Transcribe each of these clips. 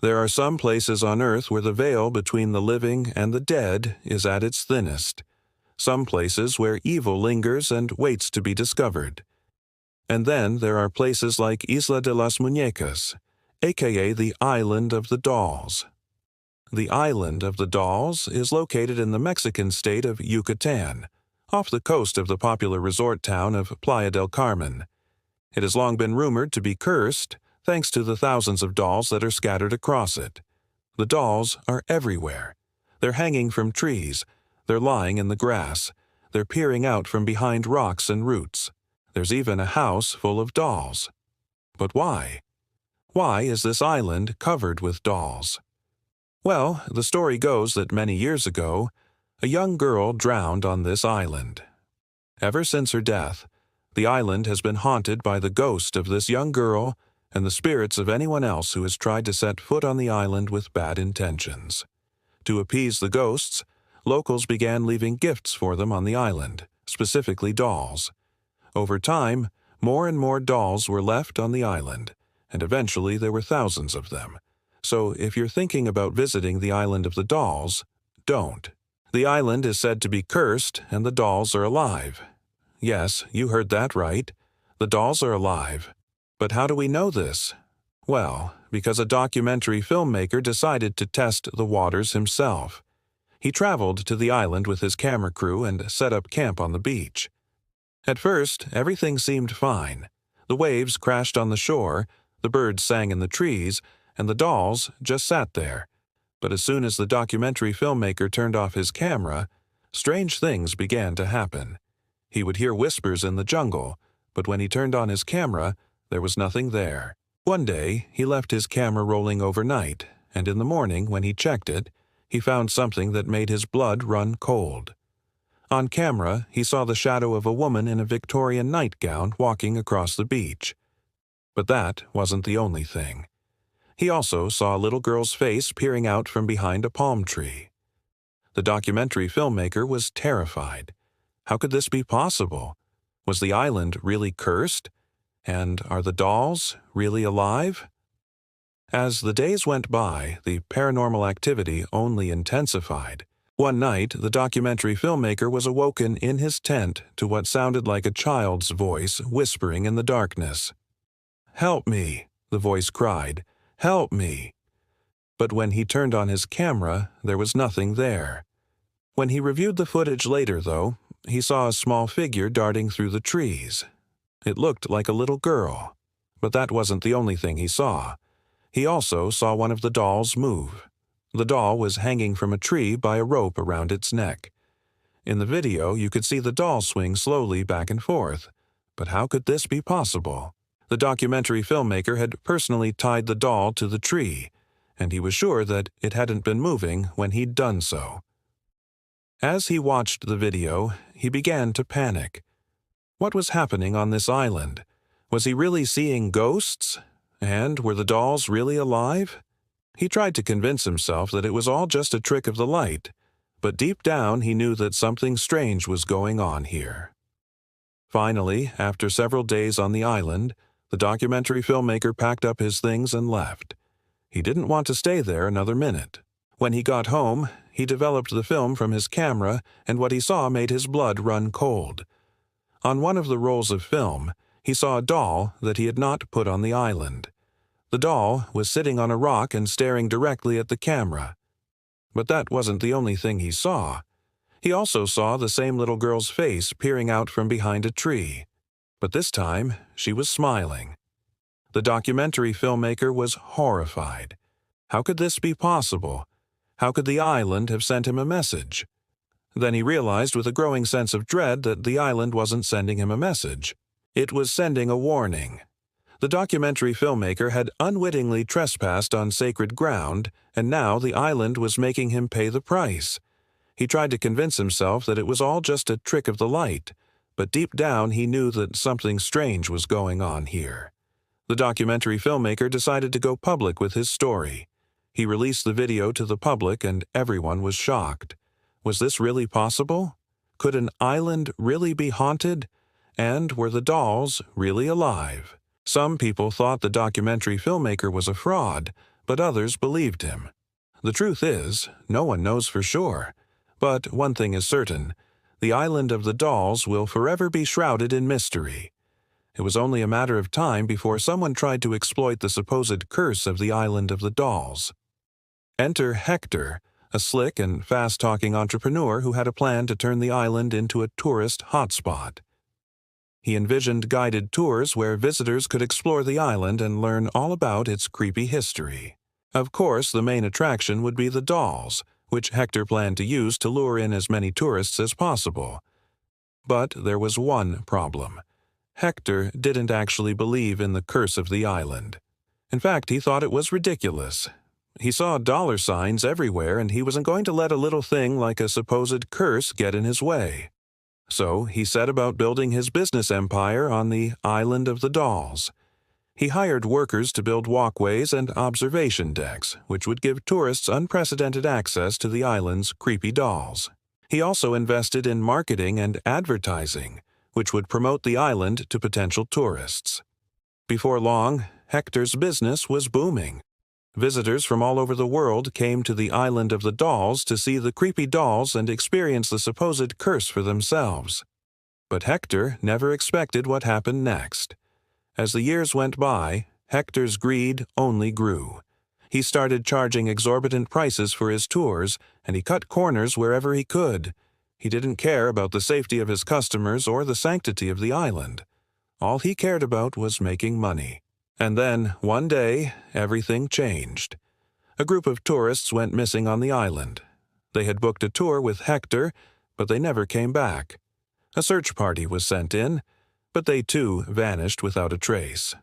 There are some places on Earth where the veil between the living and the dead is at its thinnest. Some places where evil lingers and waits to be discovered. And then there are places like Isla de las Muñecas, aka the Island of the Dolls. The Island of the Dolls is located in the Mexican state of Yucatan, off the coast of the popular resort town of Playa del Carmen. It has long been rumored to be cursed, thanks to the thousands of dolls that are scattered across it. The dolls are everywhere. They're hanging from trees. They're lying in the grass. They're peering out from behind rocks and roots. There's even a house full of dolls. But why? Why is this island covered with dolls? Well, the story goes that many years ago, a young girl drowned on this island. Ever since her death, the island has been haunted by the ghost of this young girl and the spirits of anyone else who has tried to set foot on the island with bad intentions. To appease the ghosts, locals began leaving gifts for them on the island, specifically dolls. Over time, more and more dolls were left on the island, and eventually there were thousands of them. So if you're thinking about visiting the Island of the Dolls, don't. The island is said to be cursed and the dolls are alive. Yes, you heard that right. The dolls are alive. But how do we know this? Well, because a documentary filmmaker decided to test the waters himself. He traveled to the island with his camera crew and set up camp on the beach. At first, everything seemed fine. The waves crashed on the shore, the birds sang in the trees, and the dolls just sat there. But as soon as the documentary filmmaker turned off his camera, strange things began to happen. He would hear whispers in the jungle, but when he turned on his camera, there was nothing there. One day, he left his camera rolling overnight, and in the morning, when he checked it, he found something that made his blood run cold. On camera, he saw the shadow of a woman in a Victorian nightgown walking across the beach. But that wasn't the only thing. He also saw a little girl's face peering out from behind a palm tree. The documentary filmmaker was terrified. How could this be possible? Was the island really cursed? And are the dolls really alive? As the days went by, the paranormal activity only intensified. One night, the documentary filmmaker was awoken in his tent to what sounded like a child's voice whispering in the darkness. "Help me," the voice cried. "Help me." But when he turned on his camera, there was nothing there. When he reviewed the footage later, though, he saw a small figure darting through the trees. It looked like a little girl. But that wasn't the only thing he saw. He also saw one of the dolls move. The doll was hanging from a tree by a rope around its neck. In the video, you could see the doll swing slowly back and forth. But how could this be possible? The documentary filmmaker had personally tied the doll to the tree, and he was sure that it hadn't been moving when he'd done so. As he watched the video, he began to panic. What was happening on this island? Was he really seeing ghosts? And were the dolls really alive? He tried to convince himself that it was all just a trick of the light, but deep down he knew that something strange was going on here. Finally, after several days on the island, the documentary filmmaker packed up his things and left. He didn't want to stay there another minute. When he got home, he developed the film from his camera, and what he saw made his blood run cold. On one of the rolls of film, he saw a doll that he had not put on the island. The doll was sitting on a rock and staring directly at the camera. But that wasn't the only thing he saw. He also saw the same little girl's face peering out from behind a tree. But this time, she was smiling. The documentary filmmaker was horrified. How could this be possible? How could the island have sent him a message? Then he realized with a growing sense of dread that the island wasn't sending him a message. It was sending a warning. The documentary filmmaker had unwittingly trespassed on sacred ground, and now the island was making him pay the price. He tried to convince himself that it was all just a trick of the light, but deep down he knew that something strange was going on here. The documentary filmmaker decided to go public with his story. He released the video to the public and everyone was shocked. Was this really possible? Could an island really be haunted? And were the dolls really alive? Some people thought the documentary filmmaker was a fraud, but others believed him. The truth is, no one knows for sure. But one thing is certain, the island of the dolls will forever be shrouded in mystery. It was only a matter of time before someone tried to exploit the supposed curse of the island of the dolls. Enter Hector, a slick and fast-talking entrepreneur who had a plan to turn the island into a tourist hotspot. He envisioned guided tours where visitors could explore the island and learn all about its creepy history. Of course, the main attraction would be the dolls, which Hector planned to use to lure in as many tourists as possible. But there was one problem. Hector didn't actually believe in the curse of the island. In fact, he thought it was ridiculous. He saw dollar signs everywhere, and he wasn't going to let a little thing like a supposed curse get in his way. So he set about building his business empire on the island of the dolls. He hired workers to build walkways and observation decks, which would give tourists unprecedented access to the island's creepy dolls. He also invested in marketing and advertising, which would promote the island to potential tourists. Before long, Hector's business was booming. Visitors from all over the world came to the island of the dolls to see the creepy dolls and experience the supposed curse for themselves. But Hector never expected what happened next. As the years went by, Hector's greed only grew. He started charging exorbitant prices for his tours, and he cut corners wherever he could. He didn't care about the safety of his customers or the sanctity of the island. All he cared about was making money. And then, one day, everything changed. A group of tourists went missing on the island. They had booked a tour with Hector, but they never came back. A search party was sent in, but they too vanished without a trace.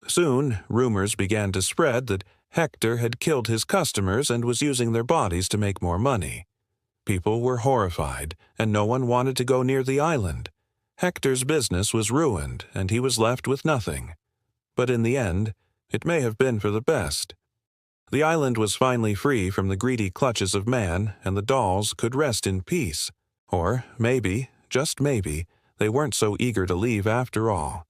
Soon, rumors began to spread that Hector had killed his customers and was using their bodies to make more money. People were horrified, and no one wanted to go near the island. Hector's business was ruined, and he was left with nothing. But in the end, it may have been for the best. The island was finally free from the greedy clutches of man, and the dolls could rest in peace. Or maybe, just maybe, they weren't so eager to leave after all.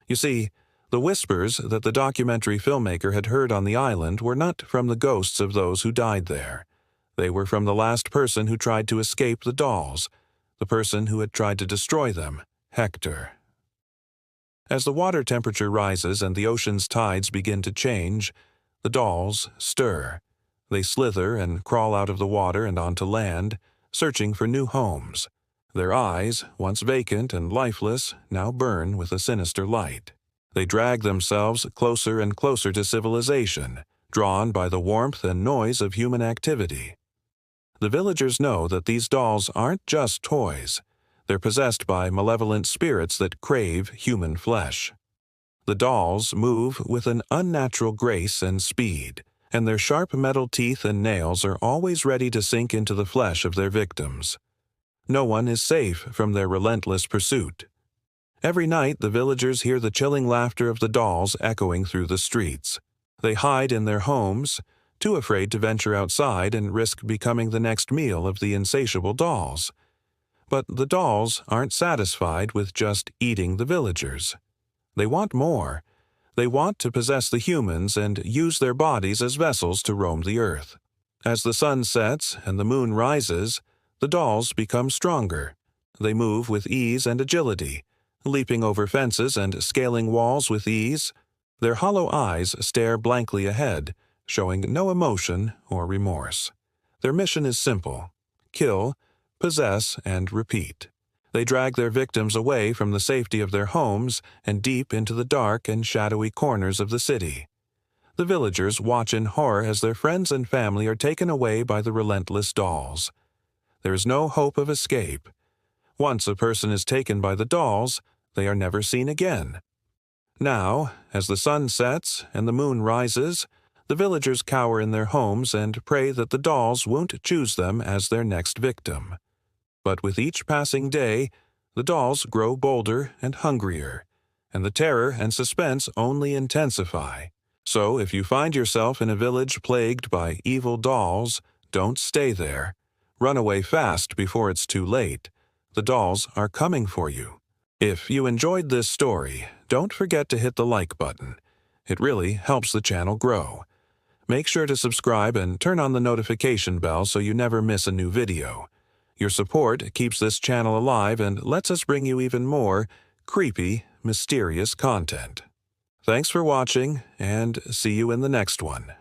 You see, the whispers that the documentary filmmaker had heard on the island were not from the ghosts of those who died there. They were from the last person who tried to escape the dolls, the person who had tried to destroy them, Hector. As the water temperature rises and the ocean's tides begin to change, the dolls stir. They slither and crawl out of the water and onto land, searching for new homes. Their eyes, once vacant and lifeless, now burn with a sinister light. They drag themselves closer and closer to civilization, drawn by the warmth and noise of human activity. The villagers know that these dolls aren't just toys. They're possessed by malevolent spirits that crave human flesh. The dolls move with an unnatural grace and speed, and their sharp metal teeth and nails are always ready to sink into the flesh of their victims. No one is safe from their relentless pursuit. Every night, the villagers hear the chilling laughter of the dolls echoing through the streets. They hide in their homes, too afraid to venture outside and risk becoming the next meal of the insatiable dolls. But the dolls aren't satisfied with just eating the villagers. They want more. They want to possess the humans and use their bodies as vessels to roam the earth. As the sun sets and the moon rises, the dolls become stronger. They move with ease and agility, leaping over fences and scaling walls with ease. Their hollow eyes stare blankly ahead, showing no emotion or remorse. Their mission is simple: kill, possess, and repeat. They drag their victims away from the safety of their homes and deep into the dark and shadowy corners of the city. The villagers watch in horror as their friends and family are taken away by the relentless dolls. There is no hope of escape. Once a person is taken by the dolls, they are never seen again. Now, as the sun sets and the moon rises, the villagers cower in their homes and pray that the dolls won't choose them as their next victim. But with each passing day, the dolls grow bolder and hungrier, and the terror and suspense only intensify. So if you find yourself in a village plagued by evil dolls, don't stay there. Run away fast before it's too late. The dolls are coming for you. If you enjoyed this story, don't forget to hit the like button. It really helps the channel grow. Make sure to subscribe and turn on the notification bell so you never miss a new video. Your support keeps this channel alive and lets us bring you even more creepy, mysterious content. Thanks for watching, and see you in the next one.